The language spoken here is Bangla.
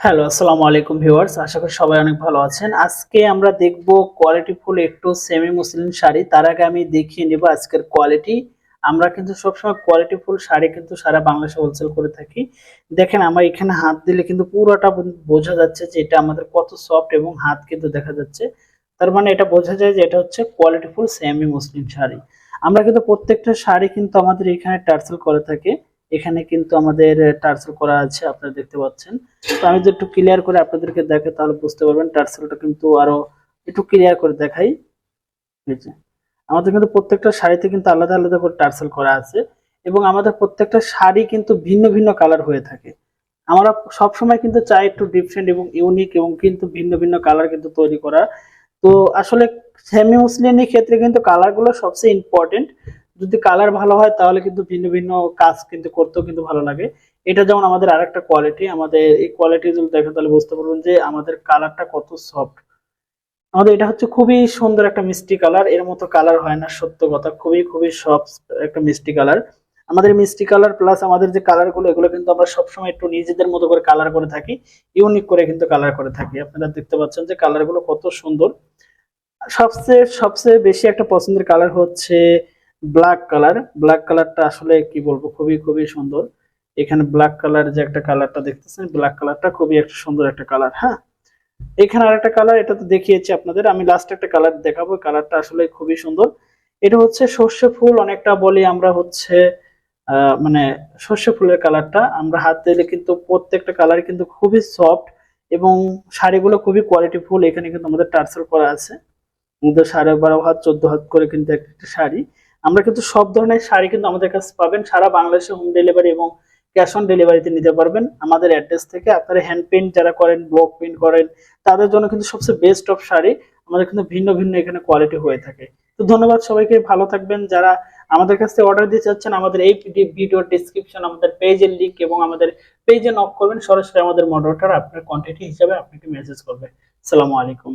হ্যালো, আসসালামু আলাইকুম ভিউয়ার্স। আশা করি সবাই অনেক ভালো আছেন। আজকে আমরা দেখব কোয়ালিটিফুল একটু সেমি মুসলিম শাড়ি। তার আগে আমি দেখিয়ে নেব আজকের কোয়ালিটি। আমরা কিন্তু সবসময় কোয়ালিটিফুল শাড়ি কিন্তু সারা বাংলাদেশে হোলসেল করে থাকি। দেখেন আমার এখানে হাত দিলে কিন্তু পুরোটা বোঝা যাচ্ছে যে এটা আমাদের কত সফট এবং হাত কিন্তু দেখা যাচ্ছে। তার মানে এটা বোঝা যায় যে এটা হচ্ছে কোয়ালিটিফুল সেমি মুসলিম শাড়ি। আমরা কিন্তু প্রত্যেকটা শাড়ি কিন্তু আমাদের এখানে টার্সেল করে থাকি। এখানে কিন্তু আমাদের টার্সেল করা আছে, আপনারা দেখতে পাচ্ছেন। তো আমি যদি একটু ক্লিয়ার করে আপনাদেরকে দেখাই তাহলে বুঝতে পারবেন। টার্সেলটা কিন্তু আরো একটু ক্লিয়ার করে দেখাই। এই যে আমাদের কিন্তু প্রত্যেকটা শাড়িতে কিন্তু আলাদা আলাদা করে টার্সেল করা আছে এবং আমাদের প্রত্যেকটা শাড়ি কিন্তু ভিন্ন ভিন্ন কালার হয়ে থাকে। আমরা সব সময় কিন্তু চাই একটু ডিফারেন্ট এবং ইউনিক এবং কিন্তু ভিন্ন ভিন্ন কালার কিন্তু তৈরি করা। তো আসলে সেমি মুসলিনের ক্ষেত্রে কিন্তু কালার গুলো সবচেয়ে ইম্পর্টেন্ট। যদি কালার ভালো হয় তাহলে কিন্তু ভিন্ন ভিন্ন কাজ কিন্তু করতেও কিন্তু ভালো লাগে। এটা যেমন আমাদের আরেকটা কোয়ালিটি, আমাদের এই কোয়ালিটি যদি দেখেন তাহলে বুঝতে পারবেন যে আমাদের কালারটা কত সফট। আমাদের এটা হচ্ছে খুবই সুন্দর একটা মিষ্টি কালার, এর মতো কালার হয় না, সত্য কথা। খুবই খুবই সফট একটা মিষ্টি কালার। আমাদের মিষ্টি কালার প্লাস আমাদের যে কালার গুলো এগুলো কিন্তু আমরা সবসময় একটু নিজেদের মতো করে কালার করে থাকি, ইউনিক করে কিন্তু কালার করে থাকি। আপনারা দেখতে পাচ্ছেন যে কালার গুলো কত সুন্দর। সবচেয়ে সবচেয়ে বেশি একটা পছন্দের কালার হচ্ছে ব্ল্যাক কালার। ব্ল্যাক কালারটা আসলে কি বলবো, খুবই খুবই সুন্দর। এখানে ব্ল্যাক কালার যে একটা কালারটা দেখতেছেন, ব্ল্যাক কালারটা খুবই একটা সুন্দর একটা কালার। হ্যাঁ, এখানে আরেকটা কালার, এটা তো দেখিয়েছি আপনাদের। আমি লাস্ট একটা কালার দেখাবো, কালারটা আসলে খুবই সুন্দর। এটা হচ্ছে সর্ষে ফুল, অনেকটা বলি আমরা হচ্ছে মানে সর্ষে ফুলের কালারটা আমরা হাত দিলে কিন্তু প্রত্যেকটা কালার কিন্তু খুবই সফট এবং শাড়িগুলো খুবই কোয়ালিটি ফুল। এখানে কিন্তু আমাদের টার্সেল করা আছে। আমাদের 12.5 হাত 14 হাত করে কিন্তু একটা শাড়ি। আমরা কিন্তু সব ধরনের শাড়ি কিন্তু আমাদের কাছে পাবেন। সারা বাংলাদেশে হোম ডেলিভারি এবং ক্যাশ অন ডেলিভারিতে নিতে পারবেন আমাদের অ্যাড্রেস থেকে। আপনারা হ্যান্ড প্রিন্ট যারা করেন, ব্লক প্রিন্ট করেন, তাদের জন্য কিন্তু সবচেয়ে বেস্ট অফ শাড়ি। আমাদের কিন্তু ভিন্ন ভিন্ন এখানে কোয়ালিটি হয়ে থাকে। তো ধন্যবাদ সবাইকে, ভালো থাকবেন। যারা আমাদের কাছ থেকে অর্ডার দিতে চাচ্ছেন, আমাদের এই ভিডিও ডেসক্রিপশন আমাদের পেজের লিংক এবং আমাদের পেজে নক করবেন, সরাসরি আমাদের মডারেটর আপনার কোয়ান্টিটি হিসাবে আপনাকে মেসেজ করবে। আসসালামু আলাইকুম।